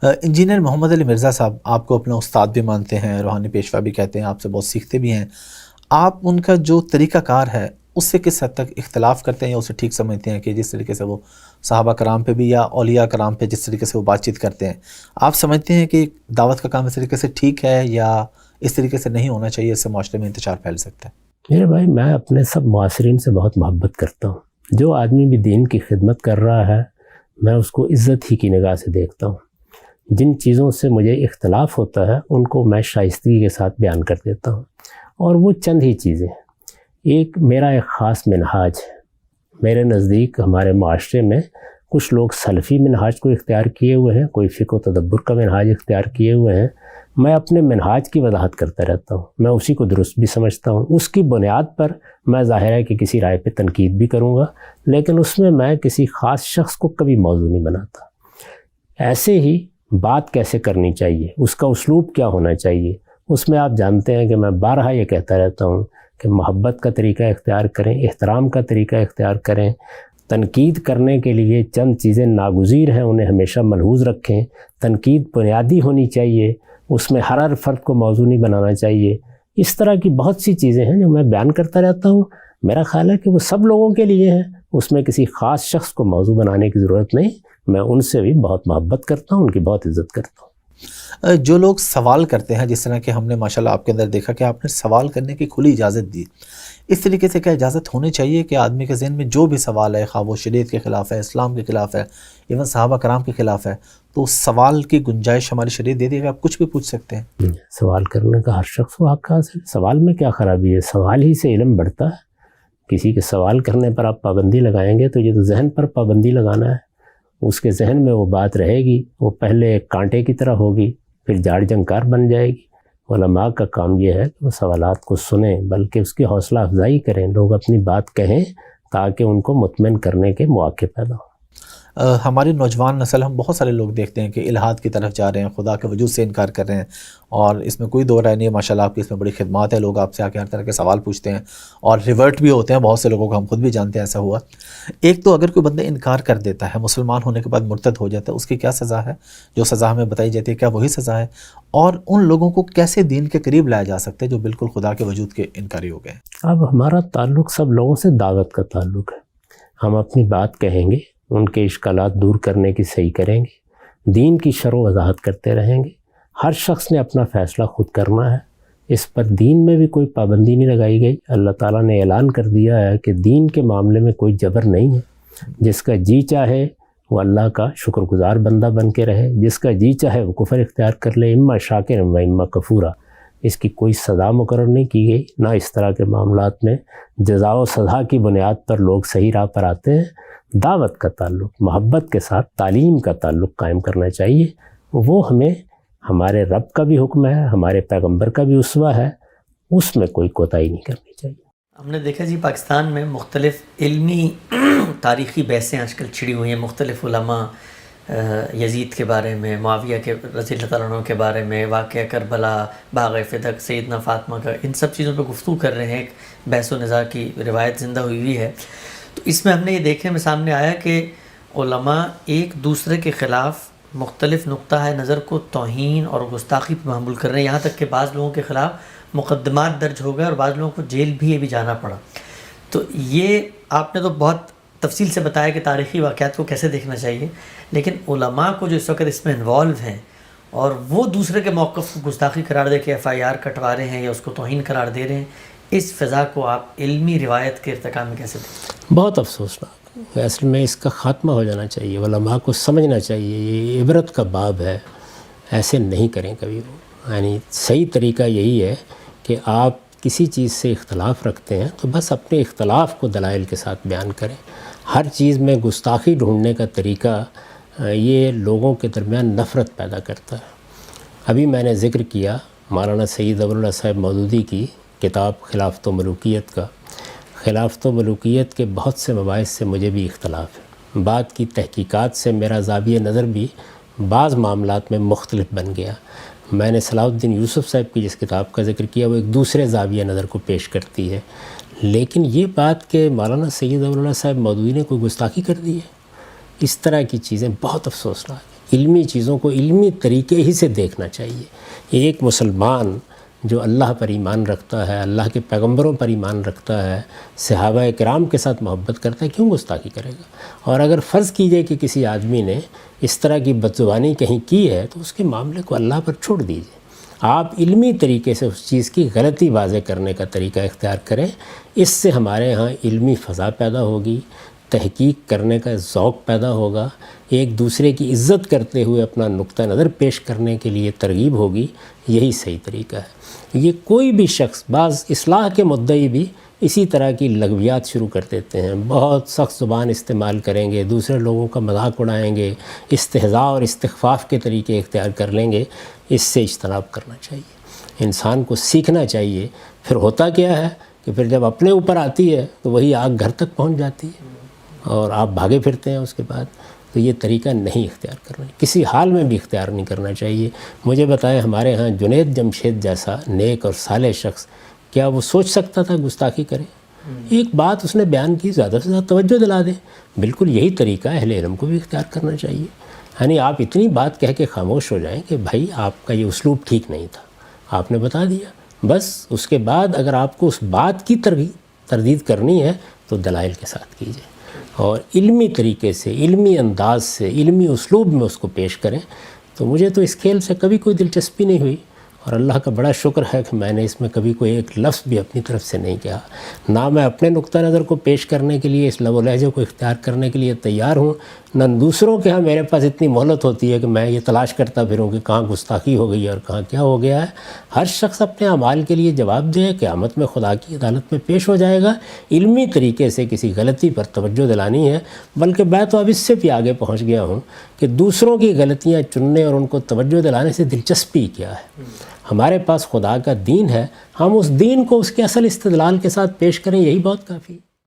Engineer محمد علی مرزا صاحب آپ کو اپنا استاد بھی مانتے ہیں، روحانی پیشوا بھی کہتے ہیں، آپ سے بہت سیکھتے بھی ہیں. آپ ان کا جو طریقہ کار ہے اس سے کس حد تک اختلاف کرتے ہیں یا اسے ٹھیک سمجھتے ہیں کہ جس طریقے سے وہ صحابہ کرام پہ بھی یا اولیاء کرام پہ جس طریقے سے وہ بات چیت کرتے ہیں، آپ سمجھتے ہیں کہ دعوت کا کام اس طریقے سے ٹھیک ہے یا اس طریقے سے نہیں ہونا چاہیے، اس سے معاشرے میں انتشار پھیل سکتا ہے؟ میرے بھائی، میں اپنے سب معاصرین سے بہت محبت کرتا ہوں. جو آدمی بھی دین کی خدمت کر رہا ہے میں اس کو عزت ہی کی نگاہ سے دیکھتا ہوں. جن چیزوں سے مجھے اختلاف ہوتا ہے ان کو میں شائستگی کے ساتھ بیان کر دیتا ہوں، اور وہ چند ہی چیزیں. میرا ایک خاص منہاج ہے. میرے نزدیک ہمارے معاشرے میں کچھ لوگ سلفی منہاج کو اختیار کیے ہوئے ہیں، کوئی فقہ و تدبر کا منہاج اختیار کیے ہوئے ہیں. میں اپنے منہاج کی وضاحت کرتا رہتا ہوں، میں اسی کو درست بھی سمجھتا ہوں. اس کی بنیاد پر میں ظاہر ہے کہ کسی رائے پہ تنقید بھی کروں گا، لیکن اس میں کسی خاص شخص کو کبھی موضوع نہیں بناتا. ایسے ہی بات کیسے کرنی چاہیے، اس کا اسلوب کیا ہونا چاہیے، اس میں آپ جانتے ہیں کہ میں بارہا یہ کہتا رہتا ہوں کہ محبت کا طریقہ اختیار کریں، احترام کا طریقہ اختیار کریں. تنقید کرنے کے لیے چند چیزیں ناگزیر ہیں، انہیں ہمیشہ ملحوظ رکھیں. تنقید بنیادی ہونی چاہیے، اس میں ہر فرد کو موضوع نہیں بنانا چاہیے. اس طرح کی بہت سی چیزیں ہیں جو میں بیان کرتا رہتا ہوں. میرا خیال ہے کہ وہ سب لوگوں کے لیے ہیں، اس میں کسی خاص شخص کو موضوع بنانے کی ضرورت نہیں. میں ان سے بھی بہت محبت کرتا ہوں، ان کی بہت عزت کرتا ہوں. جو لوگ سوال کرتے ہیں، جس طرح کہ ہم نے ماشاءاللہ آپ کے اندر دیکھا کہ آپ نے سوال کرنے کی کھلی اجازت دی، اس طریقے سے کیا اجازت ہونی چاہیے کہ آدمی کے ذہن میں جو بھی سوال ہے، خواہ وہ شریعت کے خلاف ہے، اسلام کے خلاف ہے، ایون صحابہ کرام کے خلاف ہے، تو سوال کی گنجائش ہماری شریعت دے دی کہ آپ کچھ بھی پوچھ سکتے ہیں؟ سوال کرنے کا ہر شخص کو حق حاصل ہے. سوال میں کیا خرابی ہے؟ سوال ہی سے علم بڑھتا ہے. کسی کے سوال کرنے پر آپ پابندی لگائیں گے تو یہ تو ذہن پر پابندی لگانا ہے. اس کے ذہن میں وہ بات رہے گی، وہ پہلے ایک کانٹے کی طرح ہوگی، پھر جاڑ جنکار بن جائے گی. علماء کا کام یہ ہے کہ وہ سوالات کو سنیں، بلکہ اس کی حوصلہ افزائی کریں. لوگ اپنی بات کہیں تاکہ ان کو مطمئن کرنے کے مواقع پیدا ہوں. ہماری نوجوان نسل، ہم بہت سارے لوگ دیکھتے ہیں کہ الحاد کی طرف جا رہے ہیں، خدا کے وجود سے انکار کر رہے ہیں، اور اس میں کوئی دو رائے نہیں ہے. ماشاءاللہ آپ کی اس میں بڑی خدمات ہے. لوگ آپ سے آ کے ہر طرح کے سوال پوچھتے ہیں اور ریورٹ بھی ہوتے ہیں. بہت سے لوگوں کو ہم خود بھی جانتے ہیں ایسا ہوا. ایک تو اگر کوئی بندہ انکار کر دیتا ہے، مسلمان ہونے کے بعد مرتد ہو جاتا ہے، اس کی کیا سزا ہے؟ جو سزا ہمیں بتائی جاتی ہے کیا وہی سزا ہے؟ اور ان لوگوں کو کیسے دین کے قریب لایا جا سکتا ہے جو بالکل خدا کے وجود کے انکاری ہو گئے؟ اب ہمارا تعلق سب لوگوں سے دعوت کا تعلق ہے. ہم اپنی بات کہیں گے، ان کے اشکالات دور کرنے کی صحیح کریں گے، دین کی شرح و وضاحت کرتے رہیں گے. ہر شخص نے اپنا فیصلہ خود کرنا ہے. اس پر دین میں بھی کوئی پابندی نہیں لگائی گئی. اللہ تعالیٰ نے اعلان کر دیا ہے کہ دین کے معاملے میں کوئی جبر نہیں ہے. جس کا جی چاہے وہ اللہ کا شکر گزار بندہ بن کے رہے، جس کا جی چاہے وہ کفر اختیار کر لے. اما شاکر و اما کفورا. اس کی کوئی سزا مقرر نہیں کی گئی. نہ اس طرح کے معاملات میں جزا و سزا کی بنیاد پر لوگ صحیح راہ پر آتے ہیں. دعوت کا تعلق محبت کے ساتھ تعلیم کا تعلق قائم کرنا چاہیے. وہ ہمیں ہمارے رب کا بھی حکم ہے، ہمارے پیغمبر کا بھی اسوہ ہے، اس میں کوئی کوتاہی نہیں کرنی چاہیے. ہم نے دیکھا جی پاکستان میں مختلف علمی تاریخی بحثیں آج کل چھڑی ہوئی ہیں. مختلف علماء یزید کے بارے میں، معاویہ کے رضی اللہ تعالیٰ عنہ کے بارے میں، واقعہ کربلا، باغ فدق، سیدنا فاطمہ کا، ان سب چیزوں پہ گفتگو کر رہے ہیں. ایک بحث و نزاع کی روایت زندہ ہوئی ہے. تو اس میں ہم نے یہ دیکھنے میں سامنے آیا کہ علماء ایک دوسرے کے خلاف مختلف نقطہ نظر کو توہین اور گستاخی پہ محمول کر رہے ہیں. یہاں تک کہ بعض لوگوں کے خلاف مقدمات درج ہو گئے اور بعض لوگوں کو جیل بھی جانا پڑا. تو یہ آپ نے تو بہت تفصیل سے بتایا کہ تاریخی واقعات کو کیسے دیکھنا چاہیے، لیکن علماء کو جو اس وقت اس میں انوالو ہیں اور وہ دوسرے کے موقف کو گستاخی قرار دے کے FIR کٹوا رہے ہیں یا اس کو توہین قرار دے رہے ہیں، اس فضا کو آپ علمی روایت کے ارتقاء میں کیسے دیکھتے ہیں؟ بہت افسوسناک. اصل میں اس کا خاتمہ ہو جانا چاہیے. علماء کو سمجھنا چاہیے یہ عبرت کا باب ہے. ایسے نہیں کریں کبھی وہ. یعنی صحیح طریقہ یہی ہے کہ آپ کسی چیز سے اختلاف رکھتے ہیں تو بس اپنے اختلاف کو دلائل کے ساتھ بیان کریں. ہر چیز میں گستاخی ڈھونڈنے کا طریقہ یہ لوگوں کے درمیان نفرت پیدا کرتا ہے. ابھی میں نے ذکر کیا مولانا سید ابو اللہ صاحب مودودی کی کتاب خلافت و ملوکیت کا. خلافت و ملوکیت کے بہت سے مباحث سے مجھے بھی اختلاف ہے. بعد کی تحقیقات سے میرا زاویہ نظر بھی بعض معاملات میں مختلف بن گیا. میں نے صلاح الدین یوسف صاحب کی جس کتاب کا ذکر کیا وہ ایک دوسرے زاویہ نظر کو پیش کرتی ہے. لیکن یہ بات کہ مولانا سید ابو اللہ صاحب مودودی نے کوئی گستاخی کر دی ہے، اس طرح کی چیزیں بہت افسوسناک ہیں. علمی چیزوں کو علمی طریقے ہی سے دیکھنا چاہیے۔ ایک مسلمان جو اللہ پر ایمان رکھتا ہے، اللہ کے پیغمبروں پر ایمان رکھتا ہے، صحابہ کرام کے ساتھ محبت کرتا ہے، کیوں گستاخی کرے گا؟ اور اگر فرض کیجئے کہ کسی آدمی نے اس طرح کی بدزبانی کہیں کی ہے تو اس کے معاملے کو اللہ پر چھوڑ دیجئے۔ آپ علمی طریقے سے اس چیز کی غلطی واضح کرنے کا طریقہ اختیار کریں، اس سے ہمارے ہاں علمی فضا پیدا ہوگی، تحقیق کرنے کا ذوق پیدا ہوگا، ایک دوسرے کی عزت کرتے ہوئے اپنا نقطہ نظر پیش کرنے کے لیے ترغیب ہوگی۔ یہی صحیح طریقہ ہے۔ یہ کوئی بھی شخص، بعض اصلاح کے مدعی بھی اسی طرح کی لغویات شروع کر دیتے ہیں، بہت سخت زبان استعمال کریں گے، دوسرے لوگوں کا مذاق اڑائیں گے، استہزاء اور استخفاف کے طریقے اختیار کر لیں گے۔ اس سے اجتناب کرنا چاہیے، انسان کو سیکھنا چاہیے۔ پھر ہوتا کیا ہے کہ پھر جب اپنے اوپر آتی ہے تو وہی آگ گھر تک پہنچ جاتی ہے اور آپ بھاگے پھرتے ہیں اس کے بعد۔ تو یہ طریقہ نہیں اختیار کرنا، کسی حال میں بھی اختیار نہیں کرنا چاہیے۔ مجھے بتائیں، ہمارے ہاں جنید جمشید جیسا نیک اور صالح شخص، کیا وہ سوچ سکتا تھا گستاخی کرے؟ ایک بات اس نے بیان کی، زیادہ سے زیادہ توجہ دلا دیں۔ بالکل یہی طریقہ اہل علم کو بھی اختیار کرنا چاہیے۔ یعنی آپ اتنی بات کہہ کے خاموش ہو جائیں کہ بھائی آپ کا یہ اسلوب ٹھیک نہیں تھا، آپ نے بتا دیا، بس اس کے بعد اگر آپ کو اس بات کی تردید کرنی ہے تو دلائل کے ساتھ کیجیے اور علمی طریقے سے، علمی انداز سے، علمی اسلوب میں اس کو پیش کریں۔ تو مجھے تو اس کھیل سے کبھی کوئی دلچسپی نہیں ہوئی، اور اللہ کا بڑا شکر ہے کہ میں نے اس میں کبھی کوئی ایک لفظ بھی اپنی طرف سے نہیں کہا۔ نہ میں اپنے نقطہ نظر کو پیش کرنے کے لیے، اس لب و لہجے کو اختیار کرنے کے لیے تیار ہوں، نہ دوسروں کے ہاں میرے پاس اتنی مہلت ہوتی ہے کہ میں یہ تلاش کرتا پھروں کہ کہاں گستاخی ہو گئی ہے اور کہاں کیا ہو گیا ہے۔ ہر شخص اپنے اعمال کے لیے جواب دے، قیامت میں خدا کی عدالت میں پیش ہو جائے گا۔ علمی طریقے سے کسی غلطی پر توجہ دلانی ہے، بلکہ میں تو اب اس سے بھی آگے پہنچ گیا ہوں کہ دوسروں کی غلطیاں چننے اور ان کو توجہ دلانے سے دلچسپی کیا ہے؟ ہمارے پاس خدا کا دین ہے، ہم اس دین کو اس کے اصل استدلال کے ساتھ پیش کریں، یہی بہت کافی ہے۔